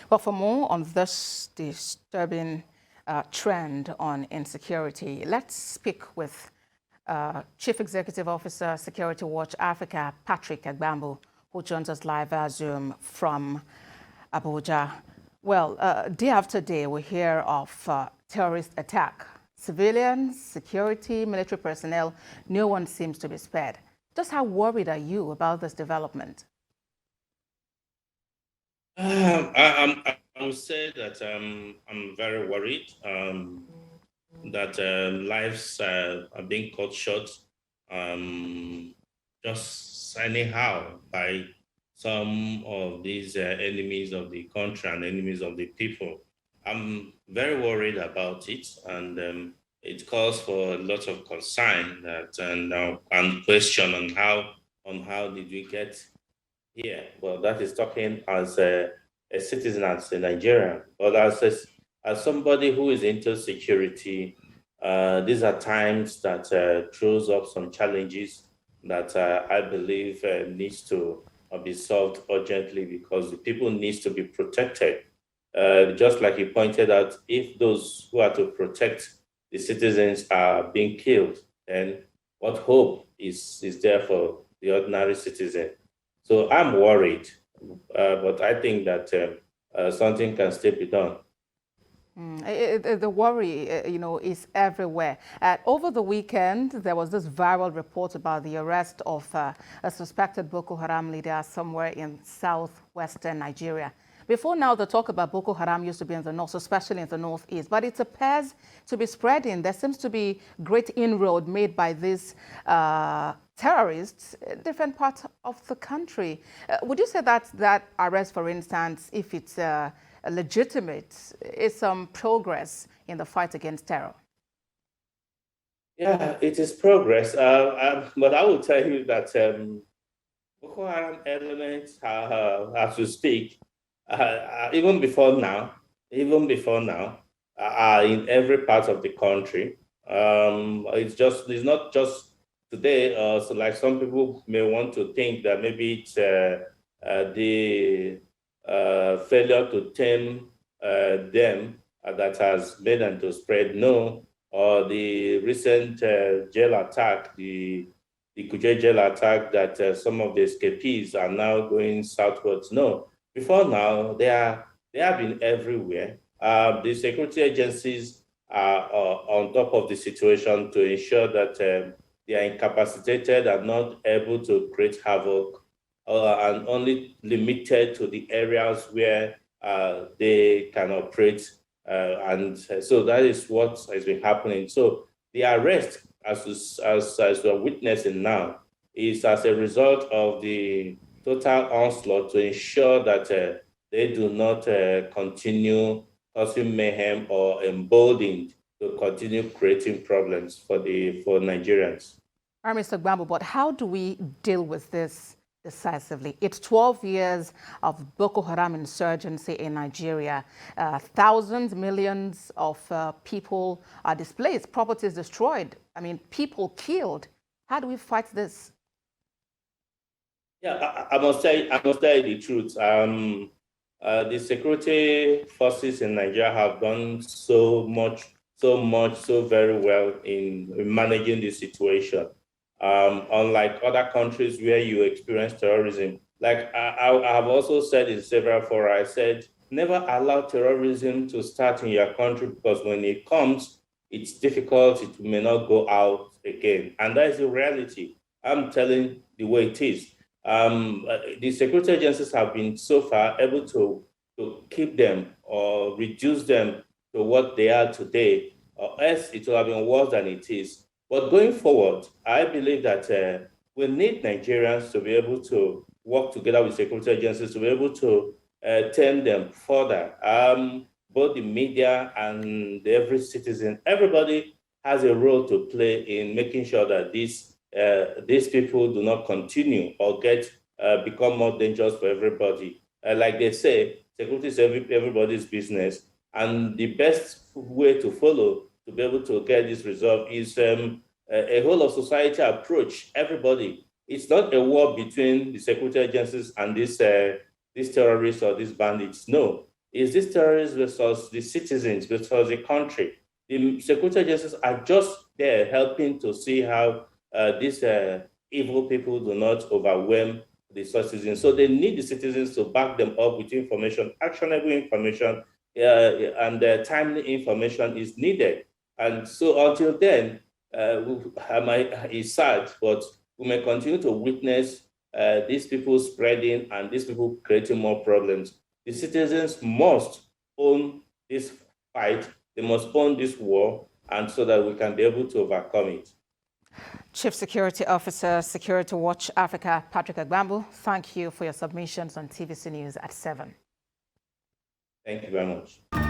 But for more on this disturbing trend on insecurity, let's speak with Chief Executive Officer, Security Watch Africa, Patrick Agbambu, who joins us live via Zoom from Abuja. Well, day after day, we hear of terrorist attack. Civilians, security, military personnel, no one seems to be spared. Just how worried are you about this development? I would say that I'm very worried that lives are being cut short just anyhow by some of these enemies of the country and enemies of the people. I'm very worried about it, and it calls for a lot of concern that and question on how did we get here. Well, that is talking as a citizen, as a Nigerian, but as somebody who is into security, these are times that throws up some challenges that I believe needs to be solved urgently because the people needs to be protected. Just like you pointed out, if those who are to protect the citizens are being killed, then what hope is there for the ordinary citizen? So I'm worried, but I think that something can still be done. The worry, is everywhere. Over the weekend, there was this viral report about the arrest of a suspected Boko Haram leader somewhere in southwestern Nigeria. Before now, the talk about Boko Haram used to be in the north, especially in the northeast, but it appears to be spreading. There seems to be great inroad made by these terrorists in different parts of the country. Would you say that arrest, for instance, if it's legitimate, is some progress in the fight against terror? Yeah, it is progress. But I will tell you that Boko Haram elements, as we speak, even before now, are in every part of the country. It's not just today. So, like some people may want to think that maybe it's the failure to tame them that has made them to spread. No, or the recent jail attack, the Kuje jail attack that some of the escapees are now going southwards. No, before now, they have been everywhere. The security agencies are on top of the situation to ensure that they are incapacitated and not able to create havoc and only limited to the areas where they can operate. And so that is what has been happening. So the arrest, as we're witnessing now, is as a result of the total onslaught to ensure that they do not continue causing mayhem or emboldened to continue creating problems for Nigerians. All right, Mr. Agbambu, but how do we deal with this decisively? It's 12 years of Boko Haram insurgency in Nigeria. Thousands, millions of people are displaced, properties destroyed. I mean, people killed. How do we fight this? Yeah, I must tell you the truth. The security forces in Nigeria have done so very well in managing the situation. Unlike other countries where you experience terrorism, like I have also said in several fora, I said, never allow terrorism to start in your country because when it comes, it's difficult, it may not go out again. And that is the reality. I'm telling the way it is. The security agencies have been so far able to keep them or reduce them to what they are today, or else it will have been worse than it is. But going forward, I believe that we need Nigerians to be able to work together with security agencies to be able to turn them further. Both the media and every citizen, everybody has a role to play in making sure that these people do not continue or become more dangerous for everybody. Like they say, security is everybody's business, and the best way to follow to be able to get this resolved is a whole of society approach. Everybody. It's not a war between the security agencies and these terrorists or these bandits. No, Is this terrorists versus the citizens versus the country? The security agencies are just there helping to see how these evil people do not overwhelm the citizens. So they need the citizens to back them up with information, actionable information, and timely information is needed. And so until then, it's sad, but we may continue to witness these people spreading and these people creating more problems. The citizens must own this fight. They must own this war, and so that we can be able to overcome it. Chief Security Officer, Security Watch Africa, Patrick Agbambu, thank you for your submissions on TVC News at 7. Thank you very much.